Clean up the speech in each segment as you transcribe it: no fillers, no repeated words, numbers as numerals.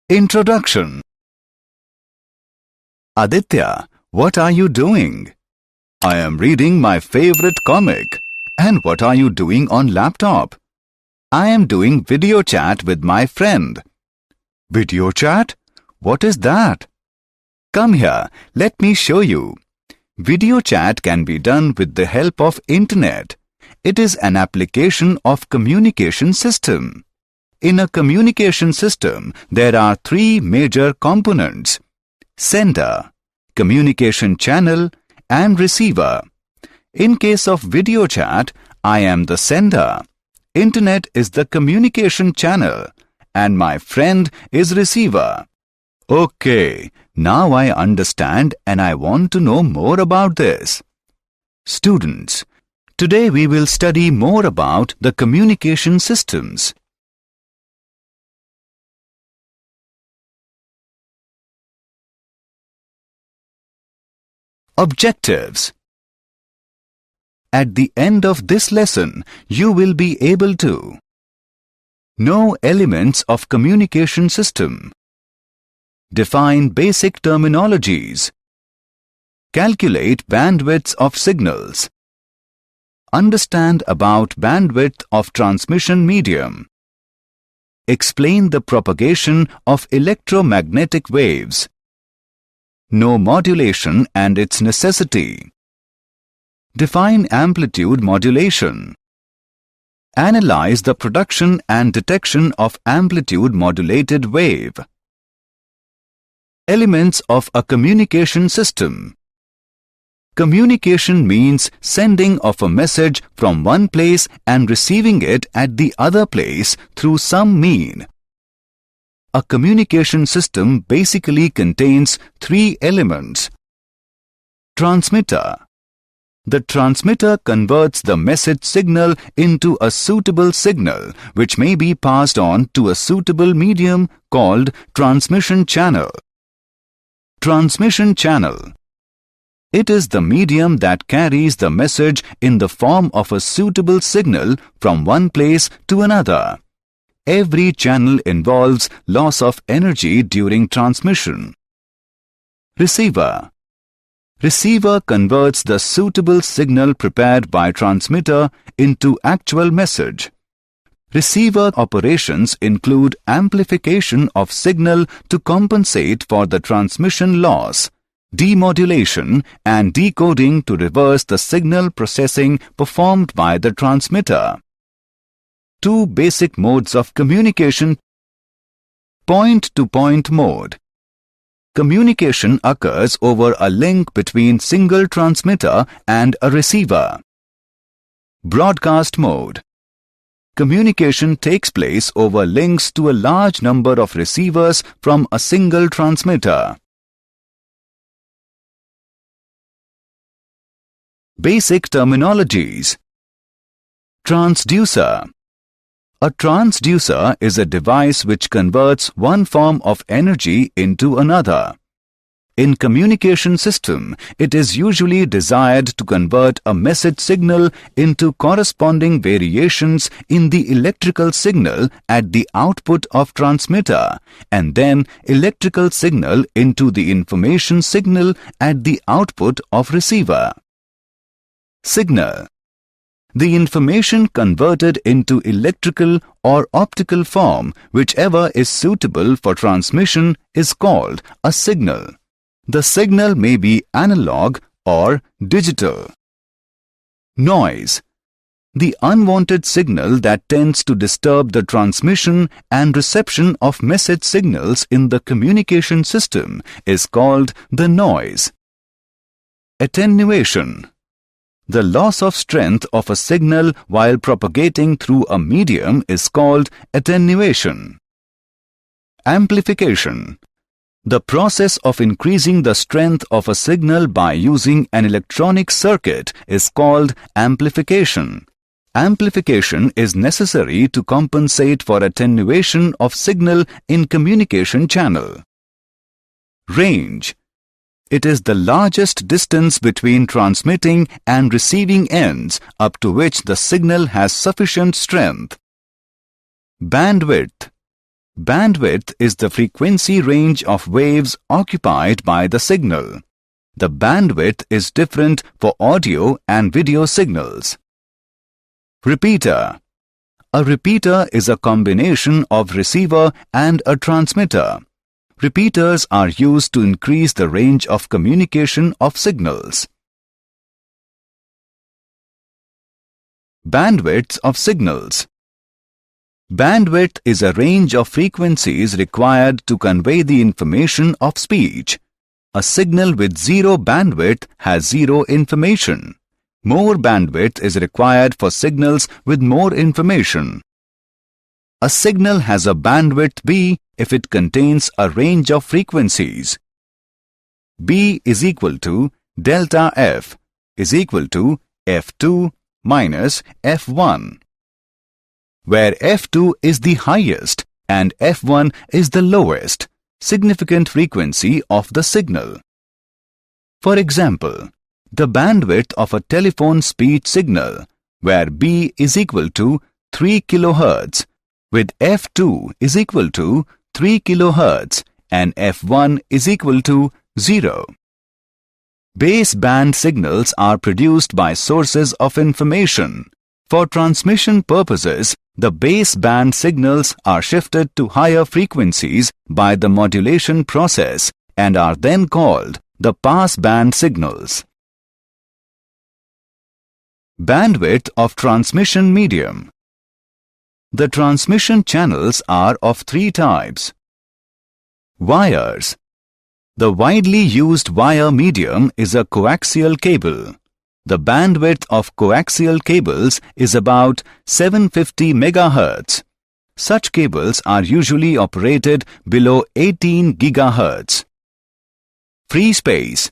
Introduction. Aditya, what are you doing? I am reading my favorite comic. And what are you doing on laptop? I am doing video chat with my friend. Video chat? What is that? Come here, let me show you. Video chat can be done with the help of Internet. It is an application of communication system. In a communication system, there are three major components: sender, communication channel, and receiver. In case of video chat, I am the sender. Internet is the communication channel, and my friend is receiver. Okay, now I understand and I want to know more about this. Students, today we will study more about the communication systems. Objectives. At the end of this lesson, you will be able to know elements of communication system, define basic terminologies, calculate bandwidths of signals, understand about bandwidth of transmission medium, explain the propagation of electromagnetic waves, know modulation and its necessity, define amplitude modulation, analyze the production and detection of amplitude modulated wave. Elements of a communication system. Communication means sending of a message from one place and receiving it at the other place through some mean. A communication system basically contains three elements. Transmitter. The transmitter converts the message signal into a suitable signal which may be passed on to a suitable medium called transmission channel. Transmission channel. It is the medium that carries the message in the form of a suitable signal from one place to another. Every channel involves loss of energy during transmission. Receiver. Receiver converts the suitable signal prepared by transmitter into actual message. Receiver operations include amplification of signal to compensate for the transmission loss, demodulation and decoding to reverse the signal processing performed by the transmitter. Two basic modes of communication. Point-to-point mode. Communication occurs over a link between single transmitter and a receiver. Broadcast mode. Communication takes place over links to a large number of receivers from a single transmitter. Basic terminologies. Transducer. A transducer is a device which converts one form of energy into another. In communication system, it is usually desired to convert a message signal into corresponding variations in the electrical signal at the output of transmitter and then electrical signal into the information signal at the output of receiver. Signal. The information converted into electrical or optical form, whichever is suitable for transmission, is called a signal. The signal may be analog or digital. Noise. The unwanted signal that tends to disturb the transmission and reception of message signals in the communication system is called the noise. Attenuation. The loss of strength of a signal while propagating through a medium is called attenuation. Amplification. The process of increasing the strength of a signal by using an electronic circuit is called amplification. Amplification is necessary to compensate for attenuation of signal in communication channel. Range. It is the largest distance between transmitting and receiving ends up to which the signal has sufficient strength. Bandwidth. Bandwidth is the frequency range of waves occupied by the signal. The bandwidth is different for audio and video signals. Repeater. A repeater is a combination of receiver and a transmitter. Repeaters are used to increase the range of communication of signals. Bandwidths of signals. Bandwidth is a range of frequencies required to convey the information of speech. A signal with zero bandwidth has zero information. More bandwidth is required for signals with more information. A signal has a bandwidth B if it contains a range of frequencies. B is equal to delta F is equal to F2 minus F1, where F2 is the highest and F1 is the lowest significant frequency of the signal. For example, the bandwidth of a telephone speech signal, where B is equal to 3 kHz, with F2 is equal to 3 kHz and F1 is equal to 0. Baseband signals are produced by sources of information. For transmission purposes, the baseband signals are shifted to higher frequencies by the modulation process and are then called the passband signals. Bandwidth of transmission medium. The transmission channels are of three types. Wires. The widely used wire medium is a coaxial cable. The bandwidth of coaxial cables is about 750 MHz. Such cables are usually operated below 18 GHz. Free space.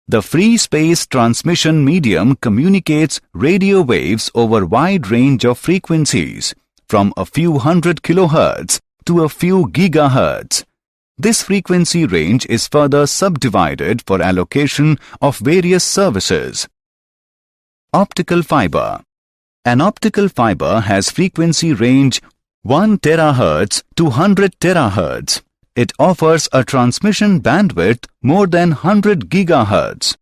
The free space transmission medium communicates radio waves over wide range of frequencies, from a few hundred kHz to a few GHz. This frequency range is further subdivided for allocation of various services. Optical fiber. An optical fiber has frequency range 1 THz to 100 THz. It offers a transmission bandwidth more than 100 GHz.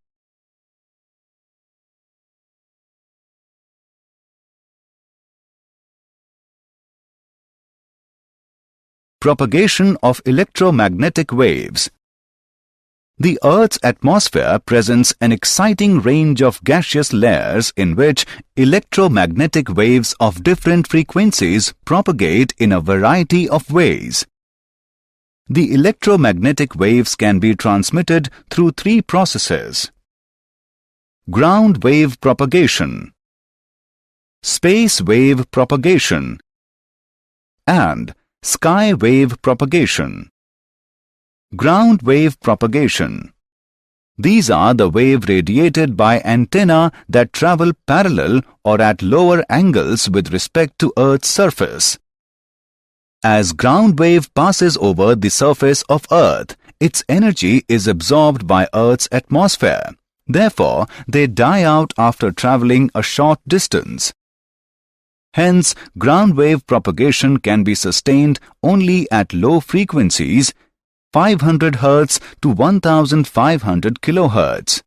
Propagation of electromagnetic waves. The Earth's atmosphere presents an exciting range of gaseous layers in which electromagnetic waves of different frequencies propagate in a variety of ways. The electromagnetic waves can be transmitted through three processes: ground wave propagation, space wave propagation, and sky wave propagation. Ground wave propagation. These are the wave radiated by antenna that travel parallel or at lower angles with respect to Earth's surface. As ground wave passes over the surface of Earth, its energy is absorbed by Earth's atmosphere. Therefore, they die out after traveling a short distance. Hence, ground wave propagation can be sustained only at low frequencies, 500 Hz to 1500 kHz.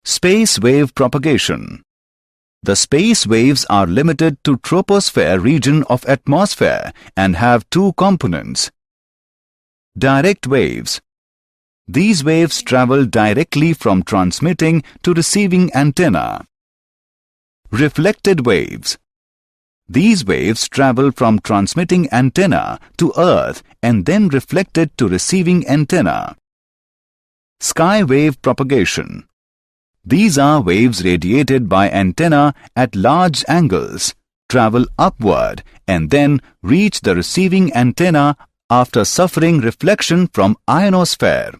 Space wave propagation. The space waves are limited to troposphere region of atmosphere and have two components. Direct waves. These waves travel directly from transmitting to receiving antenna. Reflected waves. These waves travel from transmitting antenna to Earth and then reflected to receiving antenna. Sky wave propagation. These are waves radiated by antenna at large angles, travel upward and then reach the receiving antenna after suffering reflection from ionosphere.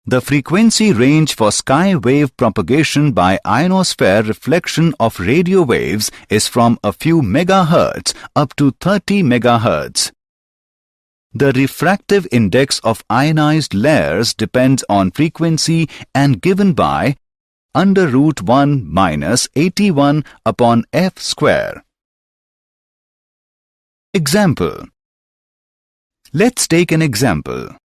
The frequency range for sky wave propagation by ionosphere reflection of radio waves is from a few megahertz up to 30 megahertz. The refractive index of ionized layers depends on frequency and given by under root 1 minus 81 upon f square. Example. Let's take an example.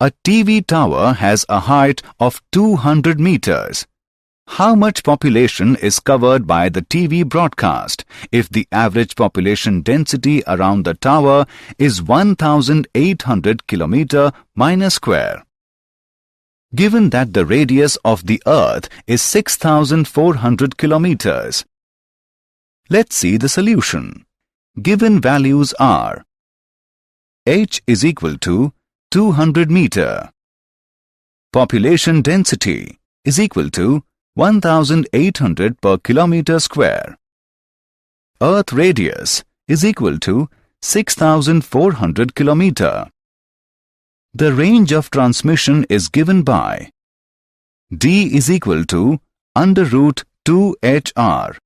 A TV tower has a height of 200 meters. How much population is covered by the TV broadcast if the average population density around the tower is 1800 km minus square? Given that the radius of the Earth is 6400 kilometers. Let's see the solution. Given values are H is equal to 200 meter. Population density is equal to 1800 per kilometer square. Earth radius is equal to 6400 kilometer. The range of transmission is given by D is equal to under root 2 HR.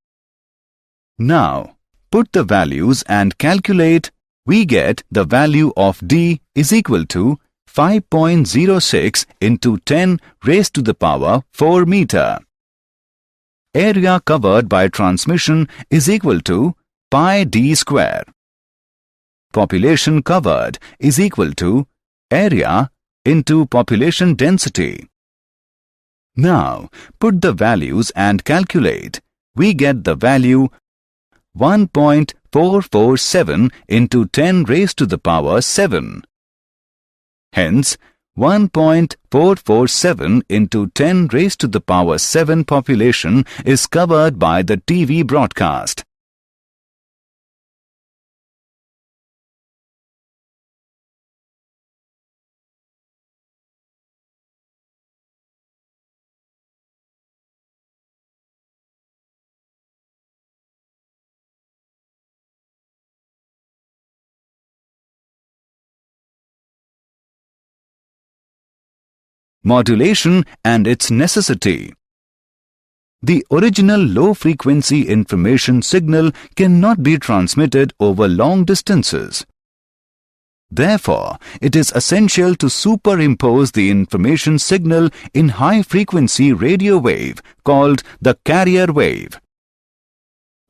Now, put the values and calculate. We get the value of D is equal to 5.06 into 10 raised to the power 4 meter. Area covered by transmission is equal to pi d square. Population covered is equal to area into population density. Now, put the values and calculate. We get the value 1.447 into 10 raised to the power 7. Hence, 1.447 into 10 raised to the power 7 population is covered by the TV broadcast. Modulation and its necessity. The original low-frequency information signal cannot be transmitted over long distances. Therefore, it is essential to superimpose the information signal in high-frequency radio wave called the carrier wave.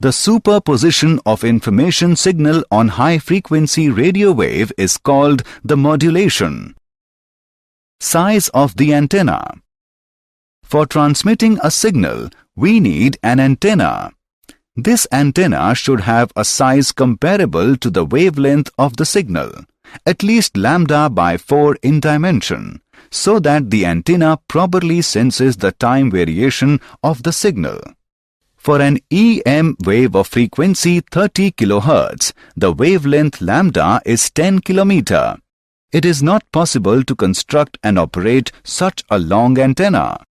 The superposition of information signal on high-frequency radio wave is called the modulation. Size of the antenna. For transmitting a signal, we need an antenna. This antenna should have a size comparable to the wavelength of the signal, at least lambda by 4 in dimension, so that the antenna properly senses the time variation of the signal. For an EM wave of frequency 30 kHz, the wavelength lambda is 10 km. It is not possible to construct and operate such a long antenna.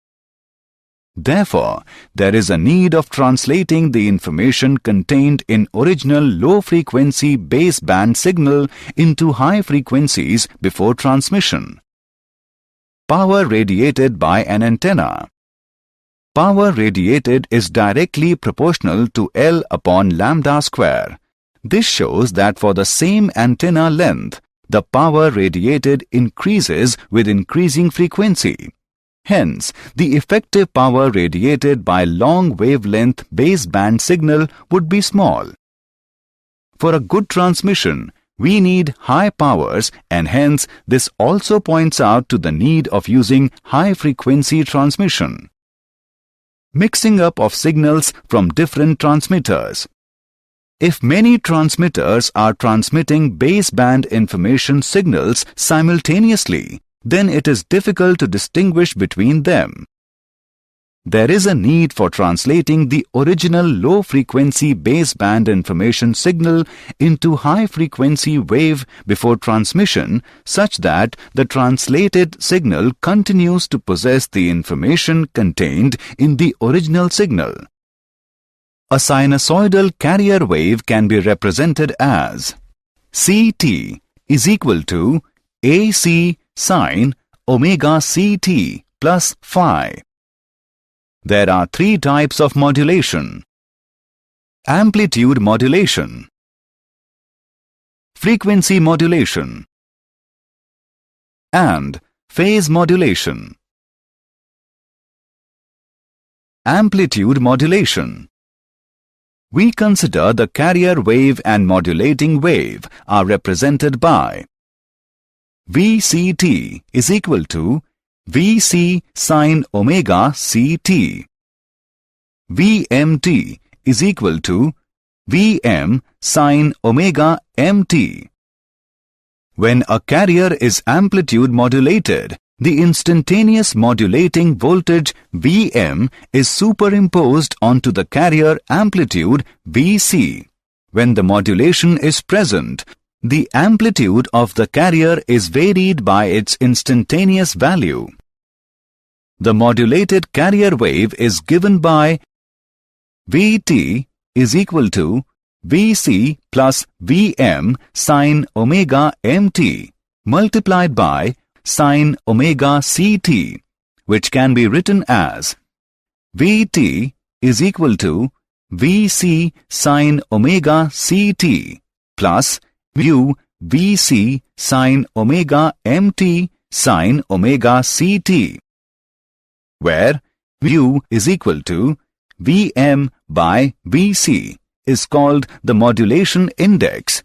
Therefore, there is a need of translating the information contained in original low-frequency baseband signal into high frequencies before transmission. Power radiated by an antenna. Power radiated is directly proportional to L upon lambda square. This shows that for the same antenna length, the power radiated increases with increasing frequency. Hence, the effective power radiated by long wavelength baseband signal would be small. For a good transmission, we need high powers, and hence this also points out to the need of using high-frequency transmission. Mixing up of signals from different transmitters. If many transmitters are transmitting baseband information signals simultaneously, then it is difficult to distinguish between them. There is a need for translating the original low-frequency baseband information signal into high-frequency wave before transmission, such that the translated signal continues to possess the information contained in the original signal. A sinusoidal carrier wave can be represented as CT is equal to AC sin omega CT plus phi. There are 3 types of modulation. Amplitude modulation, frequency modulation, and phase modulation. Amplitude modulation. We consider the carrier wave and modulating wave are represented by VCT is equal to VC sin omega CT. VMT is equal to Vm sin omega mt. When a carrier is amplitude modulated, the instantaneous modulating voltage Vm is superimposed onto the carrier amplitude Vc. When the modulation is present, the amplitude of the carrier is varied by its instantaneous value. The modulated carrier wave is given by Vt is equal to Vc plus Vm sin omega mt multiplied by sin omega ct, which can be written as Vt is equal to Vc sin omega ct plus mu Vc sin omega mt sin omega ct, where mu is equal to Vm by Vc is called the modulation index.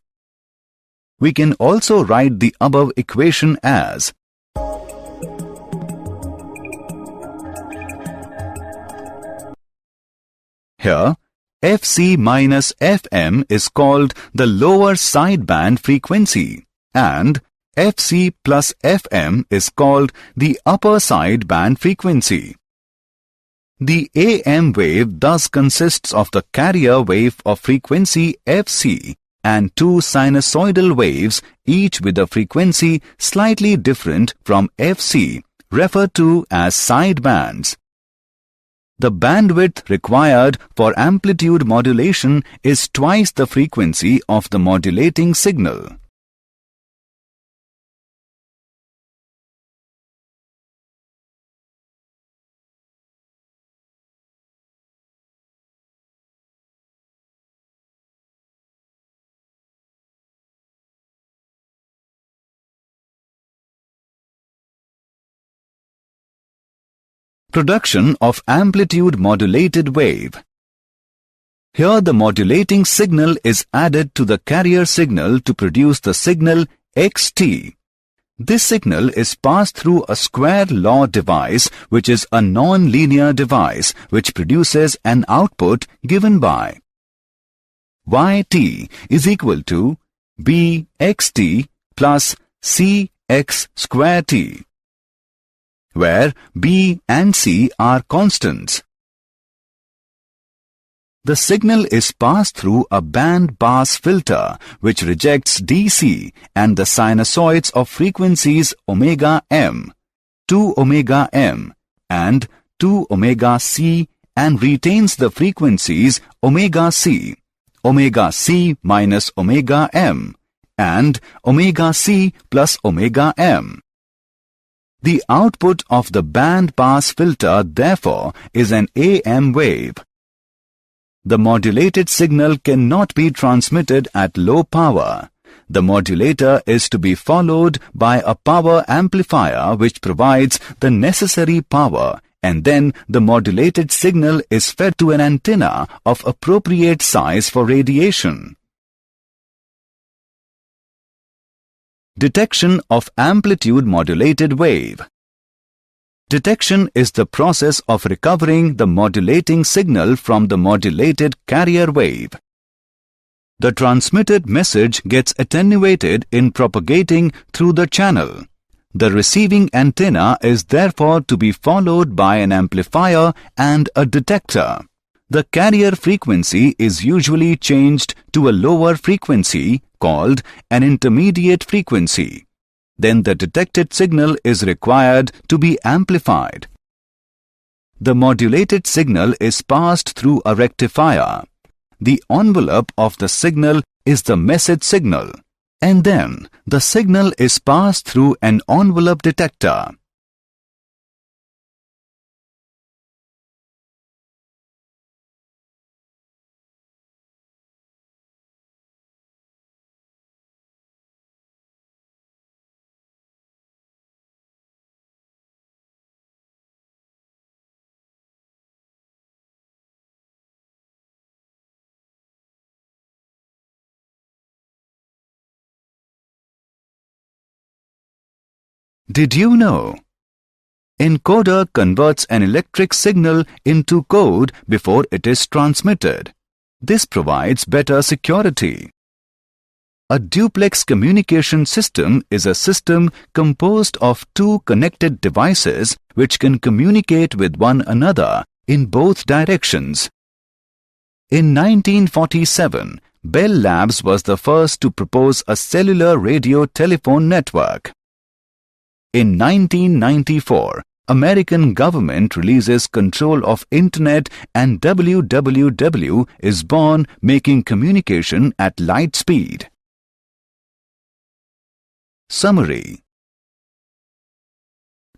We can also write the above equation as here, Fc minus Fm is called the lower sideband frequency and Fc plus Fm is called the upper sideband frequency. The AM wave thus consists of the carrier wave of frequency Fc and two sinusoidal waves, each with a frequency slightly different from Fc, referred to as sidebands. The bandwidth required for amplitude modulation is twice the frequency of the modulating signal. Production of amplitude modulated wave. Here the modulating signal is added to the carrier signal to produce the signal xt. This signal is passed through a square law device, which is a non-linear device which produces an output given by yt is equal to bxt plus cx square t, where B and C are constants. The signal is passed through a band-pass filter which rejects DC and the sinusoids of frequencies omega m, 2 omega m and 2 omega c and retains the frequencies omega c minus omega m and omega c plus omega m. The output of the band-pass filter, therefore, is an AM wave. The modulated signal cannot be transmitted at low power. The modulator is to be followed by a power amplifier which provides the necessary power, and then the modulated signal is fed to an antenna of appropriate size for radiation. Detection of amplitude modulated wave. Detection is the process of recovering the modulating signal from the modulated carrier wave. The transmitted message gets attenuated in propagating through the channel. The receiving antenna is therefore to be followed by an amplifier and a detector. The carrier frequency is usually changed to a lower frequency called an intermediate frequency. Then the detected signal is required to be amplified. The modulated signal is passed through a rectifier. The envelope of the signal is the message signal, and then the signal is passed through an envelope detector. Did you know? Encoder converts an electric signal into code before it is transmitted. This provides better security. A duplex communication system is a system composed of two connected devices which can communicate with one another in both directions. In 1947, Bell Labs was the first to propose a cellular radio telephone network. In 1994, American government releases control of Internet and WWW is born, making communication at light speed. Summary.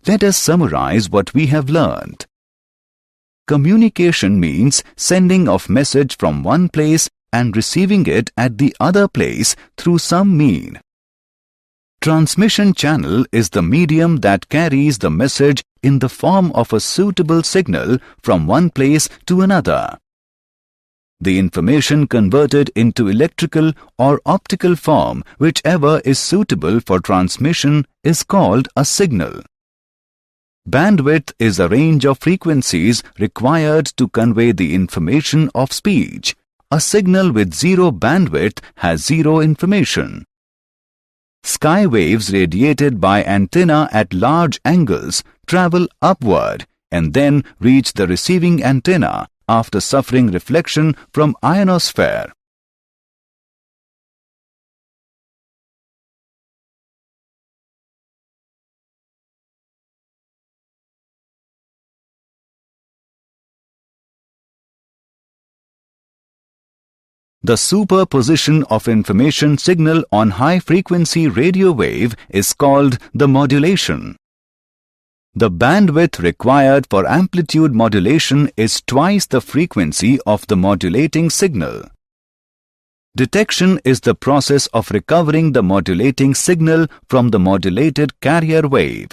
Let us summarize what we have learned. Communication means sending of message from one place and receiving it at the other place through some mean. Transmission channel is the medium that carries the message in the form of a suitable signal from one place to another. The information converted into electrical or optical form, whichever is suitable for transmission, is called a signal. Bandwidth is a range of frequencies required to convey the information of speech. A signal with zero bandwidth has zero information. Sky waves radiated by antenna at large angles travel upward and then reach the receiving antenna after suffering reflection from ionosphere. The superposition of information signal on high-frequency radio wave is called the modulation. The bandwidth required for amplitude modulation is twice the frequency of the modulating signal. Detection is the process of recovering the modulating signal from the modulated carrier wave.